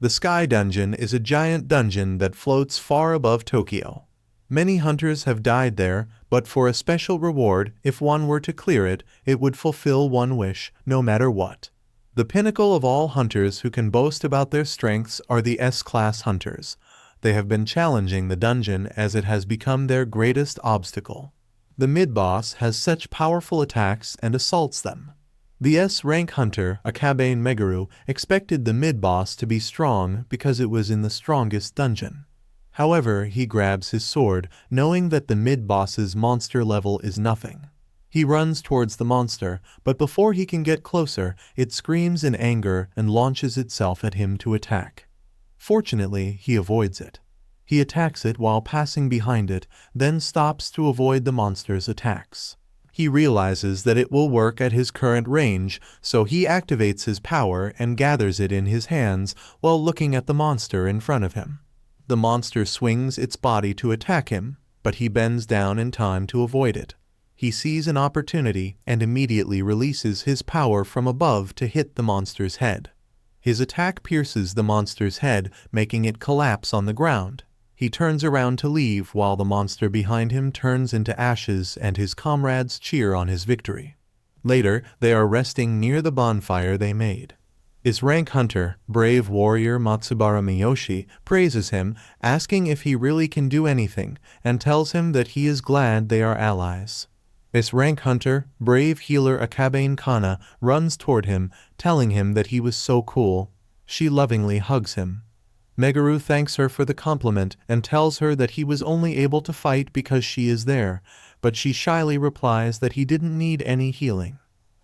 The Sky Dungeon is a giant dungeon that floats far above Tokyo. Many hunters have died there, but for a special reward, if one were to clear it, it would fulfill one wish, no matter what. The pinnacle of all hunters who can boast about their strengths are the S-class hunters. They have been challenging the dungeon as it has become their greatest obstacle. The mid-boss has such powerful attacks and assaults them. The S-rank hunter, Akabe Meguru, expected the mid-boss to be strong because it was in the strongest dungeon. However, he grabs his sword, knowing that the mid-boss's monster level is nothing. He runs towards the monster, but before he can get closer, it screams in anger and launches itself at him to attack. Fortunately, he avoids it. He attacks it while passing behind it, then stops to avoid the monster's attacks. He realizes that it will work at his current range, so he activates his power and gathers it in his hands while looking at the monster in front of him. The monster swings its body to attack him, but he bends down in time to avoid it. He sees an opportunity and immediately releases his power from above to hit the monster's head. His attack pierces the monster's head, making it collapse on the ground. He turns around to leave while the monster behind him turns into ashes and his comrades cheer on his victory. Later, they are resting near the bonfire they made. His rank hunter, brave warrior Matsubara Miyoshi, praises him, asking if he really can do anything, and tells him that he is glad they are allies. His rank hunter, brave healer Akabe Kana, runs toward him, telling him that he was so cool. She lovingly hugs him. Meguru thanks her for the compliment and tells her that he was only able to fight because she is there, but she shyly replies that he didn't need any healing.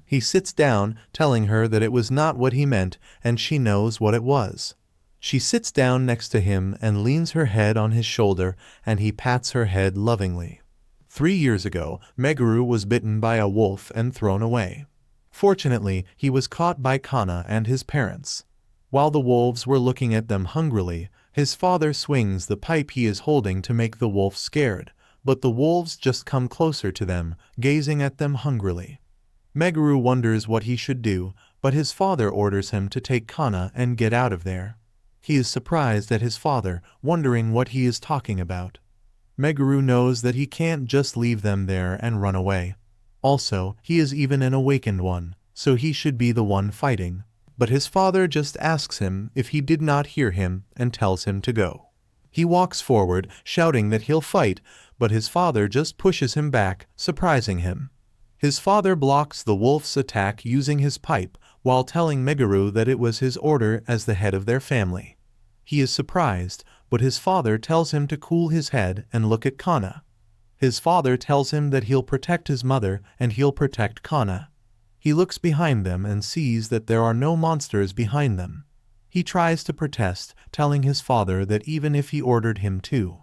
He sits down, telling her that it was not what he meant, and she knows what it was. She sits down next to him and leans her head on his shoulder, and he pats her head lovingly. 3 years ago, Meguru was bitten by a wolf and thrown away. Fortunately, he was caught by Kana and his parents. While the wolves were looking at them hungrily, his father swings the pipe he is holding to make the wolf scared, but the wolves just come closer to them, gazing at them hungrily. Meguru wonders what he should do, but his father orders him to take Kana and get out of there. He is surprised at his father, wondering what he is talking about. Meguru knows that he can't just leave them there and run away. Also, he is even an awakened one, so he should be the one fighting. But his father just asks him if he did not hear him and tells him to go. He walks forward, shouting that he'll fight, but his father just pushes him back, surprising him. His father blocks the wolf's attack using his pipe, while telling Meguru that it was his order as the head of their family. He is surprised, but his father tells him to cool his head and look at Kana. His father tells him that he'll protect his mother and he'll protect Kana. He looks behind them and sees that there are no monsters behind them. He tries to protest, telling his father that even if he ordered him to.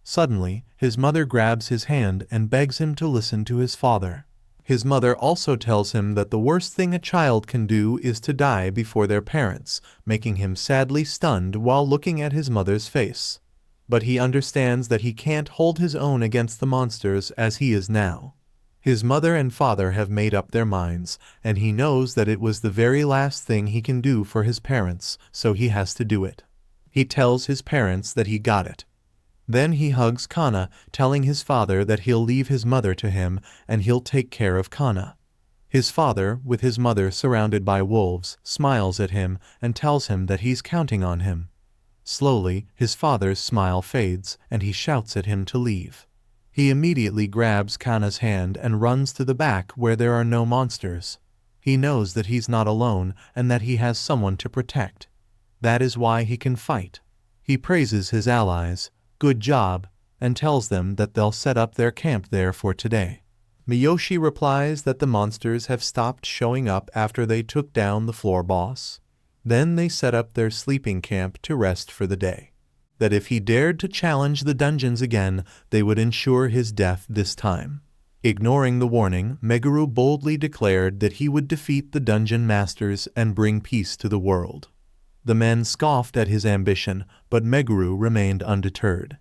Suddenly, his mother grabs his hand and begs him to listen to his father. His mother also tells him that the worst thing a child can do is to die before their parents, making him sadly stunned while looking at his mother's face. But he understands that he can't hold his own against the monsters as he is now. His mother and father have made up their minds, and he knows that it was the very last thing he can do for his parents, so he has to do it. He tells his parents that he got it. Then he hugs Kana, telling his father that he'll leave his mother to him and he'll take care of Kana. His father, with his mother surrounded by wolves, smiles at him and tells him that he's counting on him. Slowly, his father's smile fades and he shouts at him to leave. He immediately grabs Kana's hand and runs to the back where there are no monsters. He knows that he's not alone and that he has someone to protect. That is why he can fight. He praises his allies. Good job, and tells them that they'll set up their camp there for today. Miyoshi replies that the monsters have stopped showing up after they took down the floor boss. Then they set up their sleeping camp to rest for the day. That if he dared to challenge the dungeons again, they would ensure his death this time. Ignoring the warning, Meguru boldly declared that he would defeat the dungeon masters and bring peace to the world. The men scoffed at his ambition, but Meguru remained undeterred.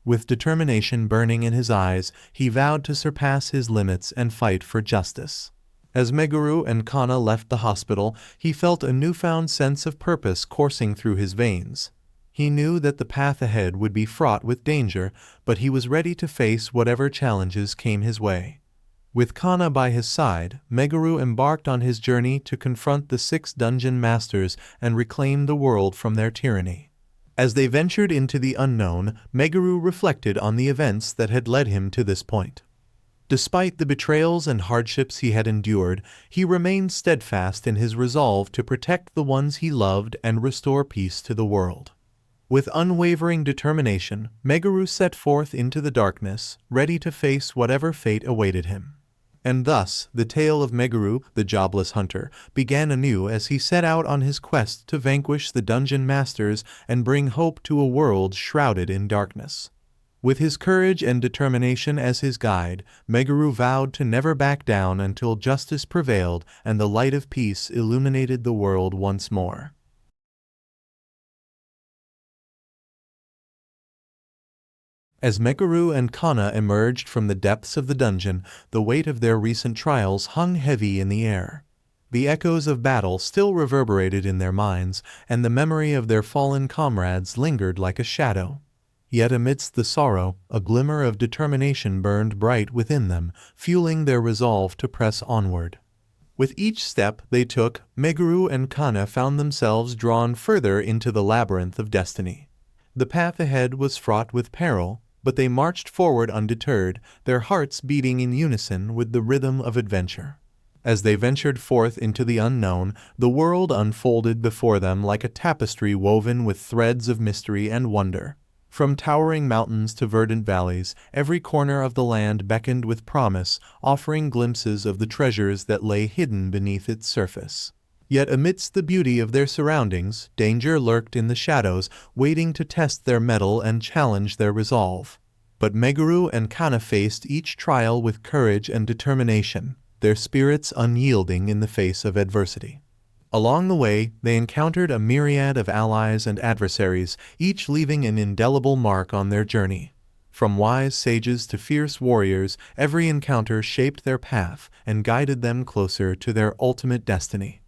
With determination burning in his eyes, he vowed to surpass his limits and fight for justice. As Meguru and Kana left the hospital, he felt a newfound sense of purpose coursing through his veins. He knew that the path ahead would be fraught with danger, but he was ready to face whatever challenges came his way. With Kana by his side, Meguru embarked on his journey to confront the 6 dungeon masters and reclaim the world from their tyranny. As they ventured into the unknown, Meguru reflected on the events that had led him to this point. Despite the betrayals and hardships he had endured, he remained steadfast in his resolve to protect the ones he loved and restore peace to the world. With unwavering determination, Meguru set forth into the darkness, ready to face whatever fate awaited him. And thus, the tale of Meguru, the jobless hunter, began anew as he set out on his quest to vanquish the dungeon masters and bring hope to a world shrouded in darkness. With his courage and determination as his guide, Meguru vowed to never back down until justice prevailed and the light of peace illuminated the world once more. As Meguru and Kana emerged from the depths of the dungeon, the weight of their recent trials hung heavy in the air. The echoes of battle still reverberated in their minds, and the memory of their fallen comrades lingered like a shadow. Yet amidst the sorrow, a glimmer of determination burned bright within them, fueling their resolve to press onward. With each step they took, Meguru and Kana found themselves drawn further into the labyrinth of destiny. The path ahead was fraught with peril, but they marched forward undeterred, their hearts beating in unison with the rhythm of adventure. As they ventured forth into the unknown, the world unfolded before them like a tapestry woven with threads of mystery and wonder. From towering mountains to verdant valleys, every corner of the land beckoned with promise, offering glimpses of the treasures that lay hidden beneath its surface. Yet amidst the beauty of their surroundings, danger lurked in the shadows, waiting to test their mettle and challenge their resolve. But Meguru and Kana faced each trial with courage and determination, their spirits unyielding in the face of adversity. Along the way, they encountered a myriad of allies and adversaries, each leaving an indelible mark on their journey. From wise sages to fierce warriors, every encounter shaped their path and guided them closer to their ultimate destiny.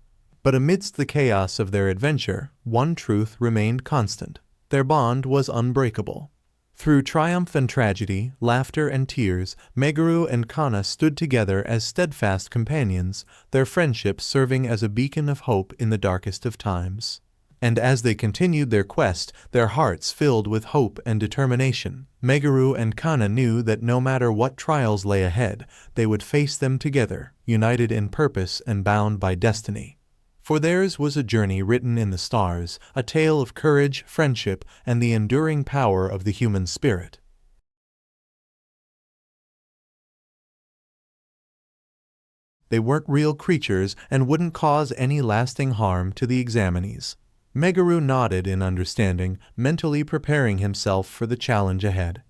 But amidst the chaos of their adventure, one truth remained constant. Their bond was unbreakable. Through triumph and tragedy, laughter and tears, Meguru and Kana stood together as steadfast companions, their friendship serving as a beacon of hope in the darkest of times. And as they continued their quest, their hearts filled with hope and determination, Meguru and Kana knew that no matter what trials lay ahead, they would face them together, united in purpose and bound by destiny. For theirs was a journey written in the stars, a tale of courage, friendship, and the enduring power of the human spirit. They weren't real creatures and wouldn't cause any lasting harm to the examinees. Meguru nodded in understanding, mentally preparing himself for the challenge ahead.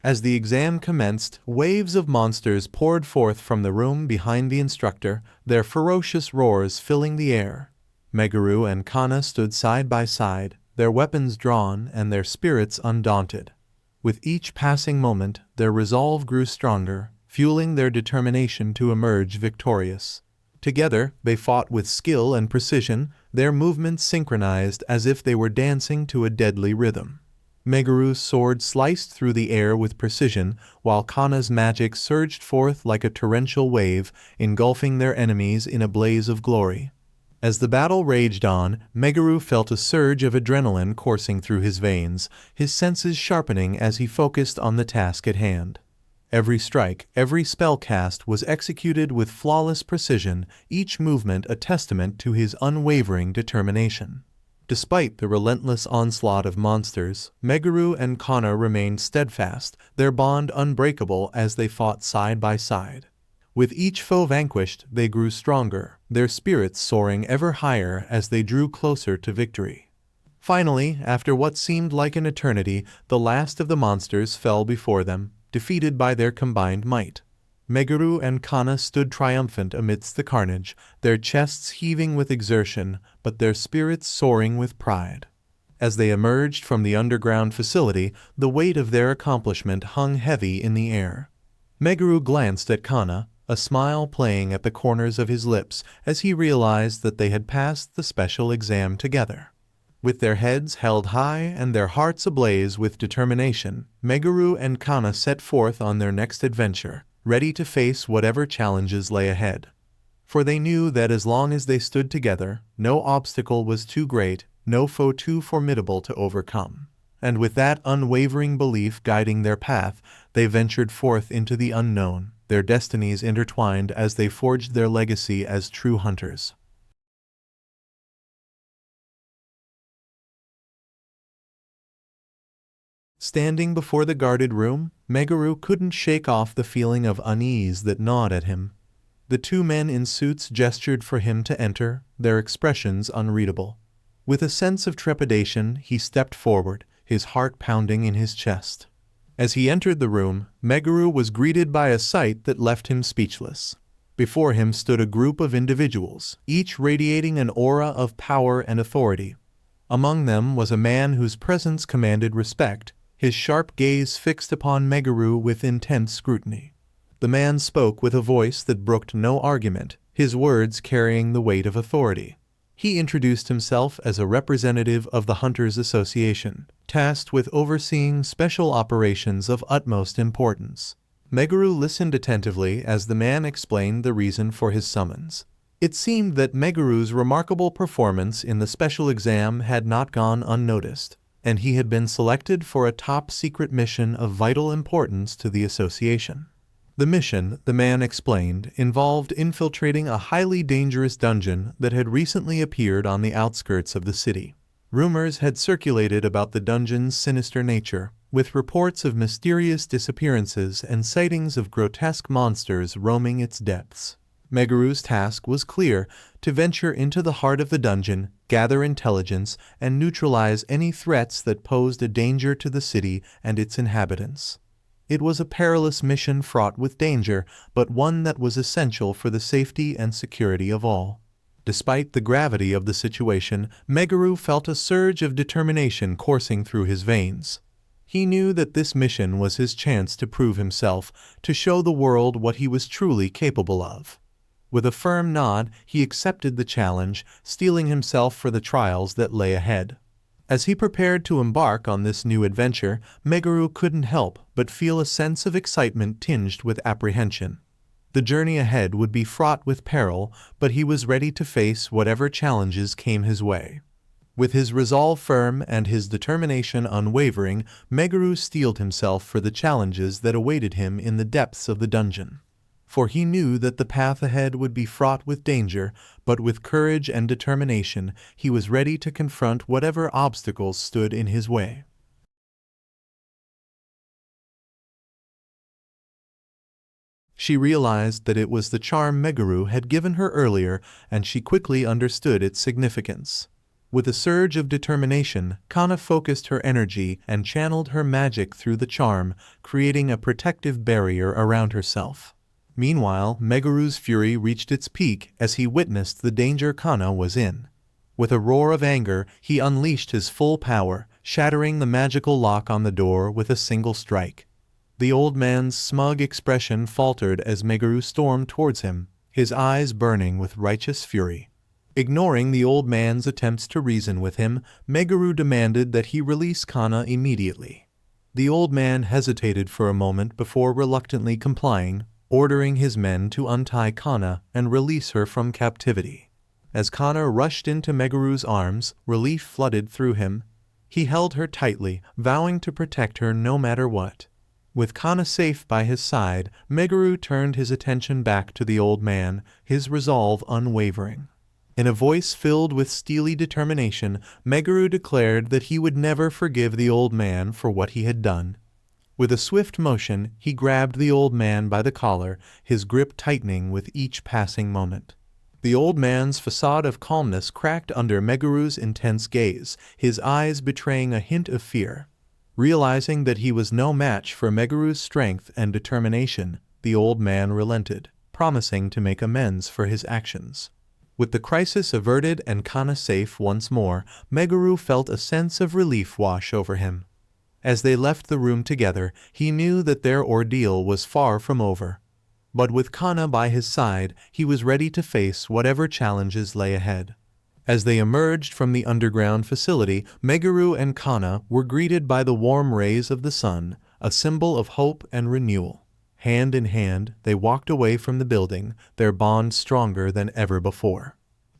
As the exam commenced, waves of monsters poured forth from the room behind the instructor, their ferocious roars filling the air. Meguru and Kana stood side by side, their weapons drawn and their spirits undaunted. With each passing moment, their resolve grew stronger, fueling their determination to emerge victorious. Together, they fought with skill and precision, their movements synchronized as if they were dancing to a deadly rhythm. Meguru's sword sliced through the air with precision, while Kana's magic surged forth like a torrential wave, engulfing their enemies in a blaze of glory. As the battle raged on, Meguru felt a surge of adrenaline coursing through his veins, his senses sharpening as he focused on the task at hand. Every strike, every spell cast was executed with flawless precision, each movement a testament to his unwavering determination. Despite the relentless onslaught of monsters, Meguru and Kana remained steadfast, their bond unbreakable as they fought side by side. With each foe vanquished, they grew stronger, their spirits soaring ever higher as they drew closer to victory. Finally, after what seemed like an eternity, the last of the monsters fell before them, defeated by their combined might. Meguru and Kana stood triumphant amidst the carnage, their chests heaving with exertion, but their spirits soaring with pride. As they emerged from the underground facility, the weight of their accomplishment hung heavy in the air. Meguru glanced at Kana, a smile playing at the corners of his lips as he realized that they had passed the special exam together. With their heads held high and their hearts ablaze with determination, Meguru and Kana set forth on their next adventure, ready to face whatever challenges lay ahead. For they knew that as long as they stood together, no obstacle was too great, no foe too formidable to overcome. And with that unwavering belief guiding their path, they ventured forth into the unknown, their destinies intertwined as they forged their legacy as true hunters. Standing before the guarded room, Meguru couldn't shake off the feeling of unease that gnawed at him. The two men in suits gestured for him to enter, their expressions unreadable. With a sense of trepidation, he stepped forward, his heart pounding in his chest. As he entered the room, Meguru was greeted by a sight that left him speechless. Before him stood a group of individuals, each radiating an aura of power and authority. Among them was a man whose presence commanded respect, his sharp gaze fixed upon Meguru with intense scrutiny. The man spoke with a voice that brooked no argument, his words carrying the weight of authority. He introduced himself as a representative of the Hunters Association, tasked with overseeing special operations of utmost importance. Meguru listened attentively as the man explained the reason for his summons. It seemed that Meguru's remarkable performance in the special exam had not gone unnoticed, and he had been selected for a top-secret mission of vital importance to the association. The mission, the man explained, involved infiltrating a highly dangerous dungeon that had recently appeared on the outskirts of the city. Rumors had circulated about the dungeon's sinister nature, with reports of mysterious disappearances and sightings of grotesque monsters roaming its depths. Meguru's task was clear: to venture into the heart of the dungeon, gather intelligence, and neutralize any threats that posed a danger to the city and its inhabitants. It was a perilous mission fraught with danger, but one that was essential for the safety and security of all. Despite the gravity of the situation, Meguru felt a surge of determination coursing through his veins. He knew that this mission was his chance to prove himself, to show the world what he was truly capable of. With a firm nod, he accepted the challenge, steeling himself for the trials that lay ahead. As he prepared to embark on this new adventure, Meguru couldn't help but feel a sense of excitement tinged with apprehension. The journey ahead would be fraught with peril, but he was ready to face whatever challenges came his way. With his resolve firm and his determination unwavering, Meguru steeled himself for the challenges that awaited him in the depths of the dungeon. For he knew that the path ahead would be fraught with danger, but with courage and determination, he was ready to confront whatever obstacles stood in his way. She realized that it was the charm Meguru had given her earlier, and she quickly understood its significance. With a surge of determination, Kana focused her energy and channeled her magic through the charm, creating a protective barrier around herself. Meanwhile, Meguru's fury reached its peak as he witnessed the danger Kana was in. With a roar of anger, he unleashed his full power, shattering the magical lock on the door with a single strike. The old man's smug expression faltered as Meguru stormed towards him, his eyes burning with righteous fury. Ignoring the old man's attempts to reason with him, Meguru demanded that he release Kana immediately. The old man hesitated for a moment before reluctantly complying, ordering his men to untie Kana and release her from captivity. As Kana rushed into Meguru's arms, relief flooded through him. He held her tightly, vowing to protect her no matter what. With Kana safe by his side, Meguru turned his attention back to the old man, his resolve unwavering. In a voice filled with steely determination, Meguru declared that he would never forgive the old man for what he had done. With a swift motion, he grabbed the old man by the collar, his grip tightening with each passing moment. The old man's facade of calmness cracked under Meguru's intense gaze, his eyes betraying a hint of fear. Realizing that he was no match for Meguru's strength and determination, the old man relented, promising to make amends for his actions. With the crisis averted and Kana safe once more, Meguru felt a sense of relief wash over him. As they left the room together, he knew that their ordeal was far from over. But with Kana by his side, he was ready to face whatever challenges lay ahead. As they emerged from the underground facility, Meguru and Kana were greeted by the warm rays of the sun, a symbol of hope and renewal. Hand in hand, they walked away from the building, their bond stronger than ever before.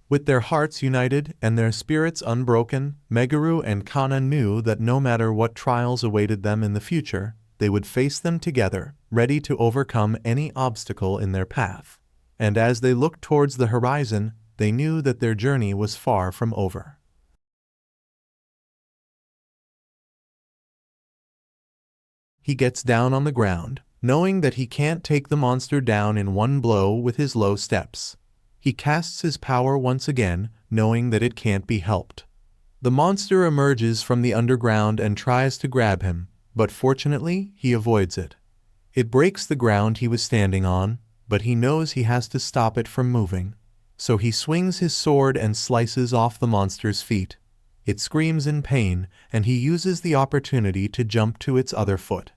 With their hearts united and their spirits unbroken, Meguru and Kana knew that no matter what trials awaited them in the future, they would face them together, ready to overcome any obstacle in their path. And as they looked towards the horizon, they knew that their journey was far from over. He gets down on the ground, knowing that he can't take the monster down in one blow with his low steps. He casts his power once again, knowing that it can't be helped. The monster emerges from the underground and tries to grab him, but fortunately, he avoids it. It breaks the ground he was standing on, but he knows he has to stop it from moving. So he swings his sword and slices off the monster's feet. It screams in pain, and he uses the opportunity to jump to its other foot.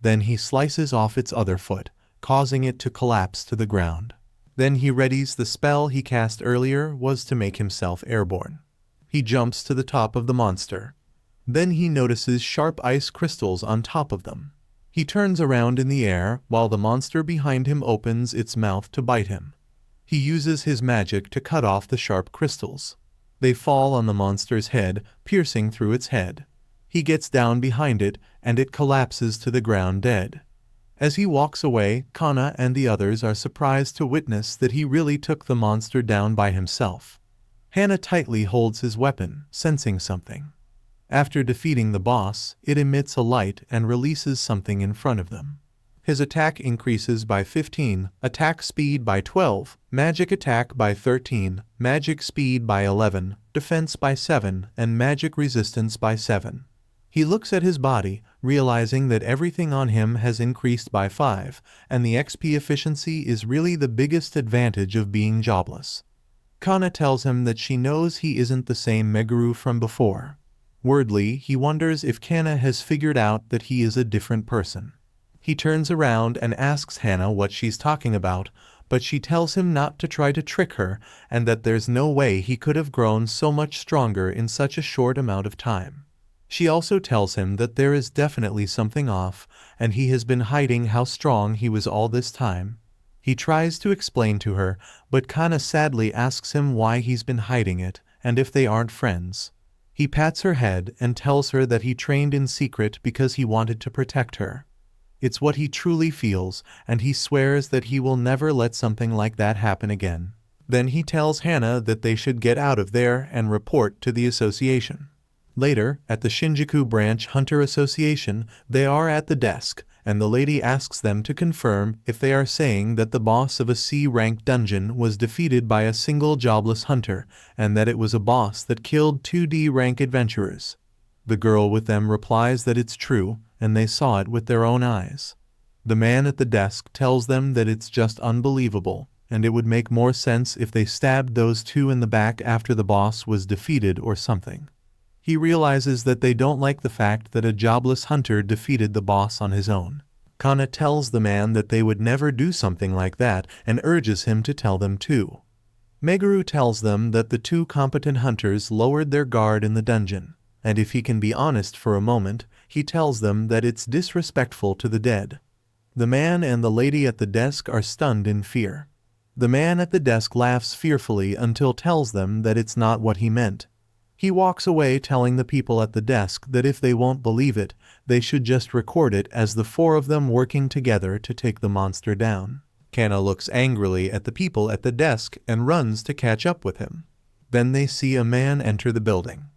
Then he slices off its other foot, causing it to collapse to the ground. Then he readies the spell he cast earlier was to make himself airborne. He jumps to the top of the monster. Then he notices sharp ice crystals on top of them. He turns around in the air while the monster behind him opens its mouth to bite him. He uses his magic to cut off the sharp crystals. They fall on the monster's head, piercing through its head. He gets down behind it, and it collapses to the ground dead. As he walks away, Kana and the others are surprised to witness that he really took the monster down by himself. Hana tightly holds his weapon, sensing something. After defeating the boss, it emits a light and releases something in front of them. His attack increases by 15, attack speed by 12, magic attack by 13, magic speed by 11, defense by 7, and magic resistance by 7. He looks at his body, realizing that everything on him has increased by 5, and the XP efficiency is really the biggest advantage of being jobless. Kana tells him that she knows he isn't the same Meguru from before. Wordly, he wonders if Kana has figured out that he is a different person. He turns around and asks Hana what she's talking about, but she tells him not to try to trick her and that there's no way he could have grown so much stronger in such a short amount of time. She also tells him that there is definitely something off, and he has been hiding how strong he was all this time. He tries to explain to her, but Kana sadly asks him why he's been hiding it, and if they aren't friends. He pats her head and tells her that he trained in secret because he wanted to protect her. It's what he truly feels, and he swears that he will never let something like that happen again. Then he tells Hana that they should get out of there and report to the association. Later, at the Shinjuku Branch Hunter Association, they are at the desk, and the lady asks them to confirm if they are saying that the boss of a C-rank dungeon was defeated by a single jobless hunter, and that it was a boss that killed 2D rank adventurers. The girl with them replies that it's true, and they saw it with their own eyes. The man at the desk tells them that it's just unbelievable, and it would make more sense if they stabbed those two in the back after the boss was defeated or something. He realizes that they don't like the fact that a jobless hunter defeated the boss on his own. Kana tells the man that they would never do something like that and urges him to tell them too. Meguru tells them that the two competent hunters lowered their guard in the dungeon, and if he can be honest for a moment, he tells them that it's disrespectful to the dead. The man and the lady at the desk are stunned in fear. The man at the desk laughs fearfully until tells them that it's not what he meant. He walks away telling the people at the desk that if they won't believe it, they should just record it as the four of them working together to take the monster down. Kana looks angrily at the people at the desk and runs to catch up with him. Then they see a man enter the building.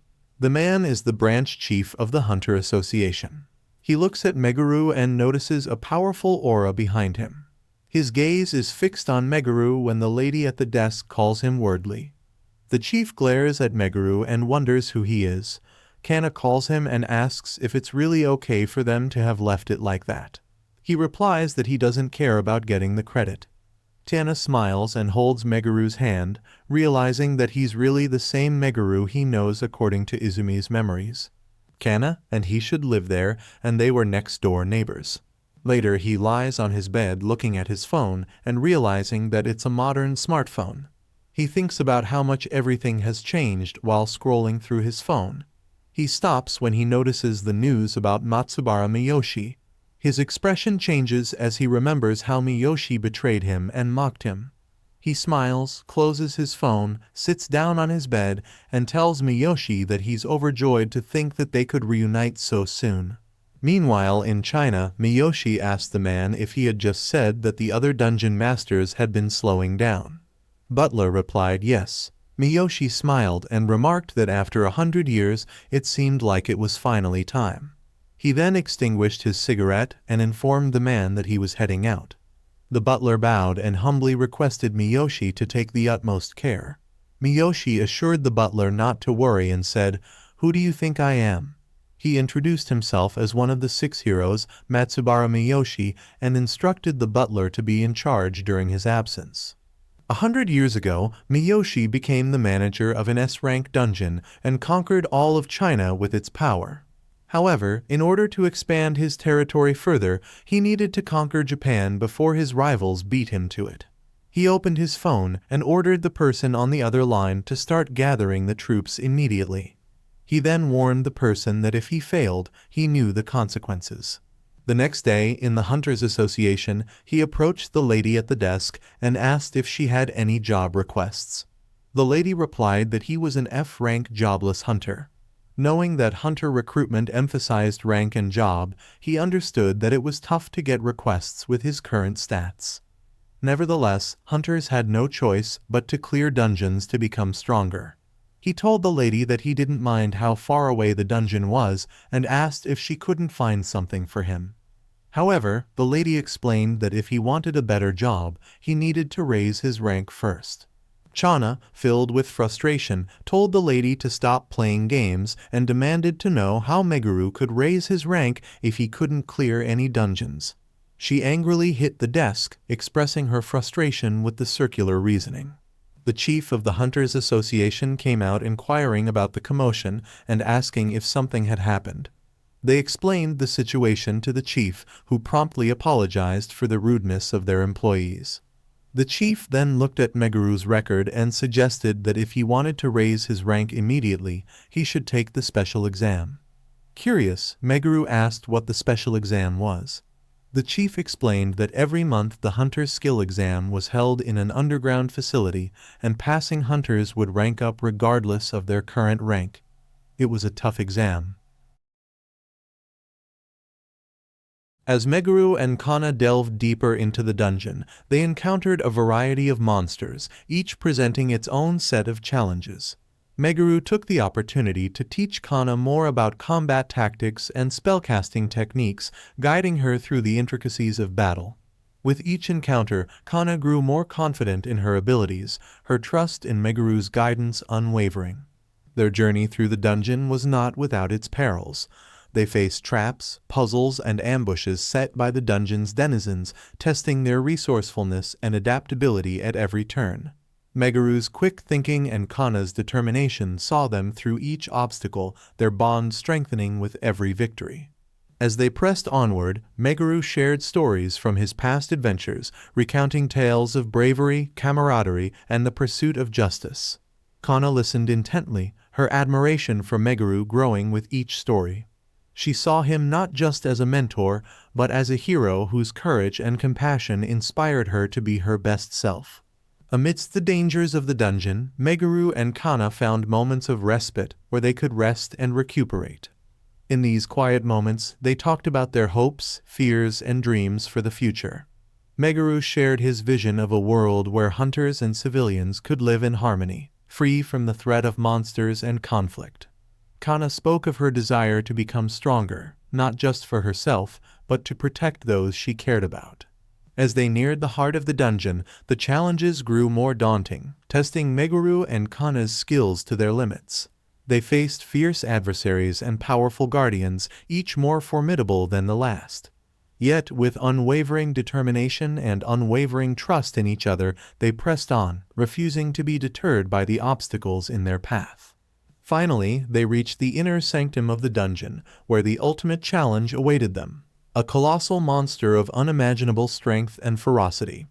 The man is the branch chief of the Hunter Association. He looks at Meguru and notices a powerful aura behind him. His gaze is fixed on Meguru when the lady at the desk calls him Wordly. The chief glares at Meguru and wonders who he is. Kana calls him and asks if it's really okay for them to have left it like that. He replies that he doesn't care about getting the credit. Kana smiles and holds Meguru's hand, realizing that he's really the same Meguru he knows according to Izumi's memories. Kana and he should live there, and they were next-door neighbors. Later he lies on his bed looking at his phone and realizing that it's a modern smartphone. He thinks about how much everything has changed while scrolling through his phone. He stops when he notices the news about Matsubara Miyoshi. His expression changes as he remembers how Miyoshi betrayed him and mocked him. He smiles, closes his phone, sits down on his bed, and tells Miyoshi that he's overjoyed to think that they could reunite so soon. Meanwhile, in China, Miyoshi asked the man if he had just said that the other dungeon masters had been slowing down. Butler replied yes. Miyoshi smiled and remarked that after 100 years, it seemed like it was finally time. He then extinguished his cigarette and informed the man that he was heading out. The butler bowed and humbly requested Miyoshi to take the utmost care. Miyoshi assured the butler not to worry and said, "Who do you think I am?" He introduced himself as one of the 6 heroes, Matsubara Miyoshi, and instructed the butler to be in charge during his absence. 100 years ago, Miyoshi became the manager of an S-rank dungeon and conquered all of China with its power. However, in order to expand his territory further, he needed to conquer Japan before his rivals beat him to it. He opened his phone and ordered the person on the other line to start gathering the troops immediately. He then warned the person that if he failed, he knew the consequences. The next day, in the Hunters Association, he approached the lady at the desk and asked if she had any job requests. The lady replied that he was an F-rank jobless hunter. Knowing that hunter recruitment emphasized rank and job, he understood that it was tough to get requests with his current stats. Nevertheless, hunters had no choice but to clear dungeons to become stronger. He told the lady that he didn't mind how far away the dungeon was and asked if she couldn't find something for him. However, the lady explained that if he wanted a better job, he needed to raise his rank first. Chana, filled with frustration, told the lady to stop playing games and demanded to know how Meguru could raise his rank if he couldn't clear any dungeons. She angrily hit the desk, expressing her frustration with the circular reasoning. The chief of the Hunters Association came out inquiring about the commotion and asking if something had happened. They explained the situation to the chief, who promptly apologized for the rudeness of their employees. The chief then looked at Meguru's record and suggested that if he wanted to raise his rank immediately, he should take the special exam. Curious, Meguru asked what the special exam was. The chief explained that every month the hunter's skill exam was held in an underground facility, and passing hunters would rank up regardless of their current rank. It was a tough exam. As Meguru and Kana delved deeper into the dungeon, they encountered a variety of monsters, each presenting its own set of challenges. Meguru took the opportunity to teach Kana more about combat tactics and spellcasting techniques, guiding her through the intricacies of battle. With each encounter, Kana grew more confident in her abilities, her trust in Meguru's guidance unwavering. Their journey through the dungeon was not without its perils. They faced traps, puzzles, and ambushes set by the dungeon's denizens, testing their resourcefulness and adaptability at every turn. Meguru's quick thinking and Kana's determination saw them through each obstacle, their bond strengthening with every victory. As they pressed onward, Meguru shared stories from his past adventures, recounting tales of bravery, camaraderie, and the pursuit of justice. Kana listened intently, her admiration for Meguru growing with each story. She saw him not just as a mentor, but as a hero whose courage and compassion inspired her to be her best self. Amidst the dangers of the dungeon, Meguru and Kana found moments of respite where they could rest and recuperate. In these quiet moments, they talked about their hopes, fears, and dreams for the future. Meguru shared his vision of a world where hunters and civilians could live in harmony, free from the threat of monsters and conflict. Kana spoke of her desire to become stronger, not just for herself, but to protect those she cared about. As they neared the heart of the dungeon, the challenges grew more daunting, testing Meguru and Kana's skills to their limits. They faced fierce adversaries and powerful guardians, each more formidable than the last. Yet, with unwavering determination and unwavering trust in each other, they pressed on, refusing to be deterred by the obstacles in their path. Finally, they reached the inner sanctum of the dungeon, where the ultimate challenge awaited them. a colossal monster of unimaginable strength and ferocity.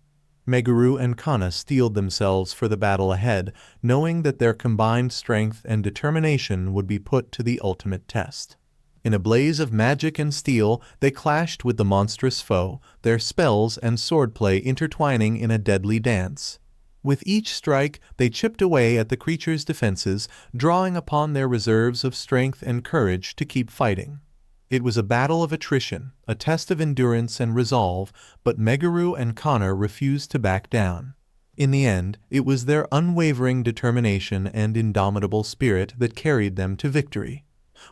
Meguru and Kana steeled themselves for the battle ahead, knowing that their combined strength and determination would be put to the ultimate test. In a blaze of magic and steel, they clashed with the monstrous foe, their spells and swordplay intertwining in a deadly dance. With each strike, they chipped away at the creature's defenses, drawing upon their reserves of strength and courage to keep fighting. It was a battle of attrition, a test of endurance and resolve, but Meguru and Kana refused to back down. In the end, it was their unwavering determination and indomitable spirit that carried them to victory.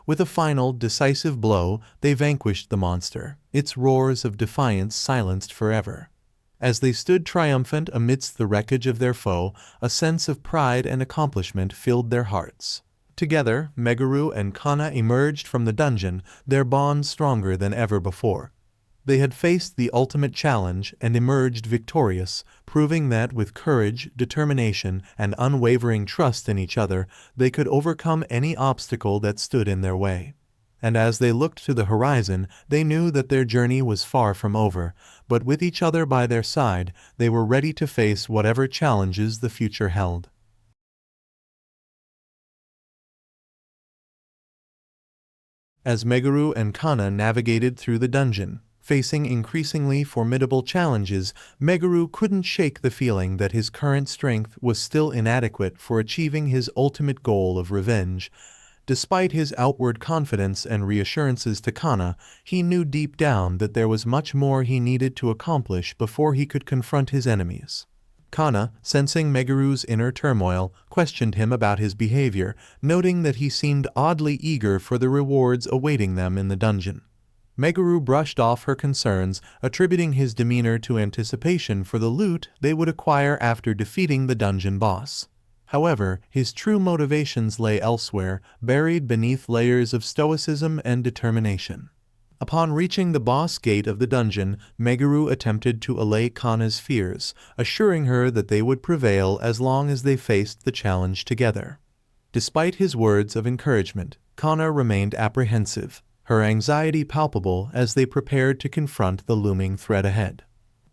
With a final, decisive blow, they vanquished the monster, its roars of defiance silenced forever. As they stood triumphant amidst the wreckage of their foe, a sense of pride and accomplishment filled their hearts. Together, Meguru and Kana emerged from the dungeon, their bond stronger than ever before. They had faced the ultimate challenge and emerged victorious, proving that with courage, determination, and unwavering trust in each other, they could overcome any obstacle that stood in their way. And as they looked to the horizon, they knew that their journey was far from over, but with each other by their side, they were ready to face whatever challenges the future held. As Meguru and Kana navigated through the dungeon, facing increasingly formidable challenges, Meguru couldn't shake the feeling that his current strength was still inadequate for achieving his ultimate goal of revenge. Despite his outward confidence and reassurances to Kana, he knew deep down that there was much more he needed to accomplish before he could confront his enemies. Kana, sensing Meguru's inner turmoil, questioned him about his behavior, noting that he seemed oddly eager for the rewards awaiting them in the dungeon. Meguru brushed off her concerns, attributing his demeanor to anticipation for the loot they would acquire after defeating the dungeon boss. However, his true motivations lay elsewhere, buried beneath layers of stoicism and determination. Upon reaching the boss gate of the dungeon, Meguru attempted to allay Kana's fears, assuring her that they would prevail as long as they faced the challenge together. Despite his words of encouragement, Kana remained apprehensive, her anxiety palpable as they prepared to confront the looming threat ahead.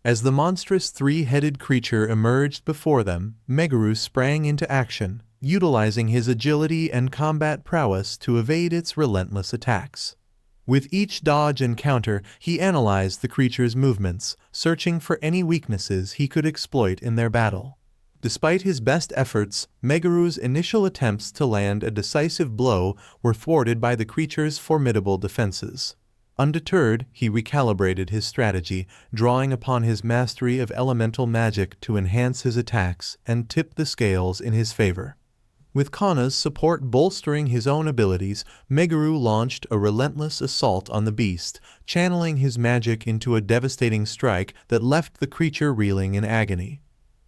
As the monstrous three-headed creature emerged before them, Meguru sprang into action, utilizing his agility and combat prowess to evade its relentless attacks. With each dodge and counter, he analyzed the creature's movements, searching for any weaknesses he could exploit in their battle. Despite his best efforts, Meguru's initial attempts to land a decisive blow were thwarted by the creature's formidable defenses. Undeterred, he recalibrated his strategy, drawing upon his mastery of elemental magic to enhance his attacks and tip the scales in his favor. With Kana's support bolstering his own abilities, Meguru launched a relentless assault on the beast, channeling his magic into a devastating strike that left the creature reeling in agony.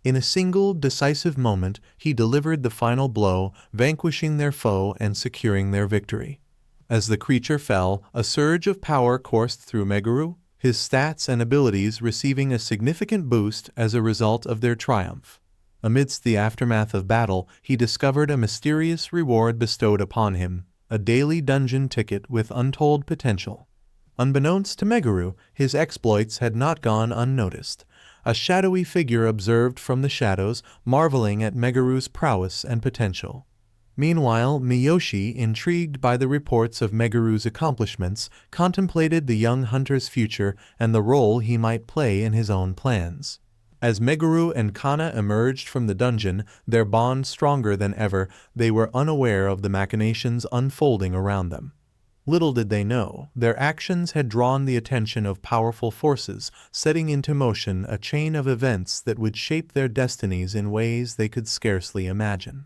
In a single, decisive moment, he delivered the final blow, vanquishing their foe and securing their victory. As the creature fell, a surge of power coursed through Meguru, his stats and abilities receiving a significant boost as a result of their triumph. Amidst the aftermath of battle, he discovered a mysterious reward bestowed upon him, a daily dungeon ticket with untold potential. Unbeknownst to Meguru, his exploits had not gone unnoticed. A shadowy figure observed from the shadows, marveling at Meguru's prowess and potential. Meanwhile, Miyoshi, intrigued by the reports of Meguru's accomplishments, contemplated the young hunter's future and the role he might play in his own plans. As Meguru and Kana emerged from the dungeon, their bond stronger than ever, they were unaware of the machinations unfolding around them. Little did they know, their actions had drawn the attention of powerful forces, setting into motion a chain of events that would shape their destinies in ways they could scarcely imagine.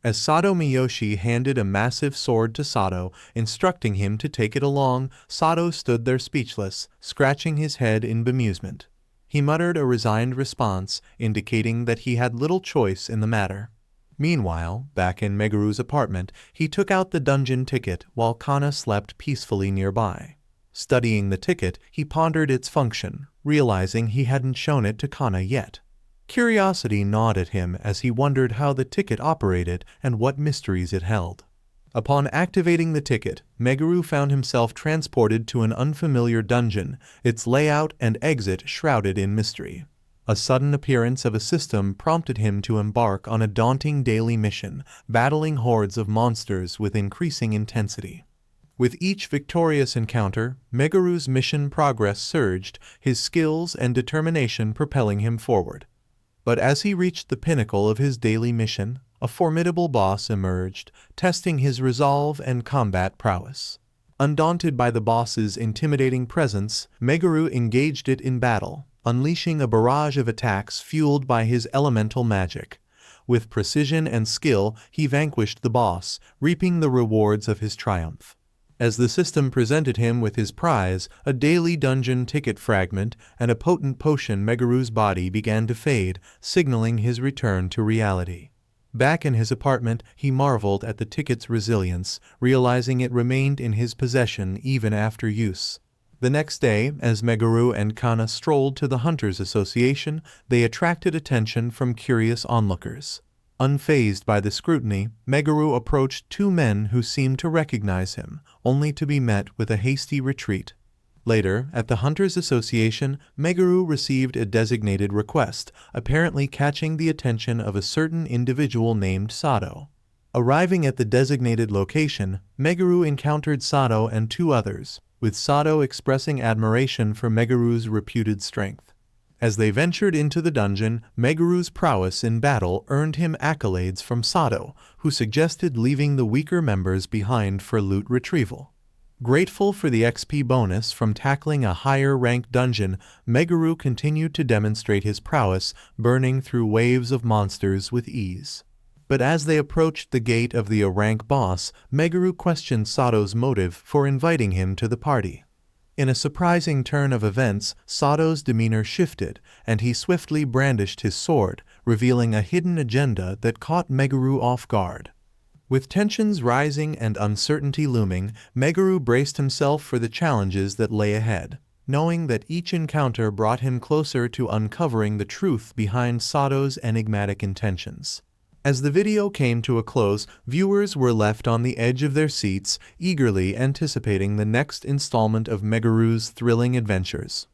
As Sato Miyoshi handed a massive sword to Sato, instructing him to take it along, Sato stood there speechless, scratching his head in bemusement. He muttered a resigned response, indicating that he had little choice in the matter. Meanwhile, back in Meguru's apartment, he took out the dungeon ticket while Kana slept peacefully nearby. Studying the ticket, he pondered its function, realizing he hadn't shown it to Kana yet. Curiosity gnawed at him as he wondered how the ticket operated and what mysteries it held. Upon activating the ticket, Meguru found himself transported to an unfamiliar dungeon, its layout and exit shrouded in mystery. A sudden appearance of a system prompted him to embark on a daunting daily mission, battling hordes of monsters with increasing intensity. With each victorious encounter, Meguru's mission progress surged, his skills and determination propelling him forward. But as he reached the pinnacle of his daily mission, a formidable boss emerged, testing his resolve and combat prowess. Undaunted by the boss's intimidating presence, Meguru engaged it in battle, unleashing a barrage of attacks fueled by his elemental magic. With precision and skill, he vanquished the boss, reaping the rewards of his triumph. As the system presented him with his prize, a daily dungeon ticket fragment and a potent potion, Meguru's body began to fade, signaling his return to reality. Back in his apartment, he marveled at the ticket's resilience, realizing it remained in his possession even after use. The next day, as Meguru and Kana strolled to the Hunters Association, they attracted attention from curious onlookers. Unfazed by the scrutiny, Meguru approached two men who seemed to recognize him, only to be met with a hasty retreat. Later, at the Hunters Association, Meguru received a designated request, apparently catching the attention of a certain individual named Sato. Arriving at the designated location, Meguru encountered Sato and two others, with Sato expressing admiration for Meguru's reputed strength. As they ventured into the dungeon, Meguru's prowess in battle earned him accolades from Sato, who suggested leaving the weaker members behind for loot retrieval. Grateful for the XP bonus from tackling a higher-ranked dungeon, Meguru continued to demonstrate his prowess, burning through waves of monsters with ease. But as they approached the gate of the A-rank boss, Meguru questioned Sato's motive for inviting him to the party. In a surprising turn of events, Sato's demeanor shifted, and he swiftly brandished his sword, revealing a hidden agenda that caught Meguru off guard. With tensions rising and uncertainty looming, Meguru braced himself for the challenges that lay ahead, knowing that each encounter brought him closer to uncovering the truth behind Sato's enigmatic intentions. As the video came to a close, viewers were left on the edge of their seats, eagerly anticipating the next installment of Meguru's thrilling adventures.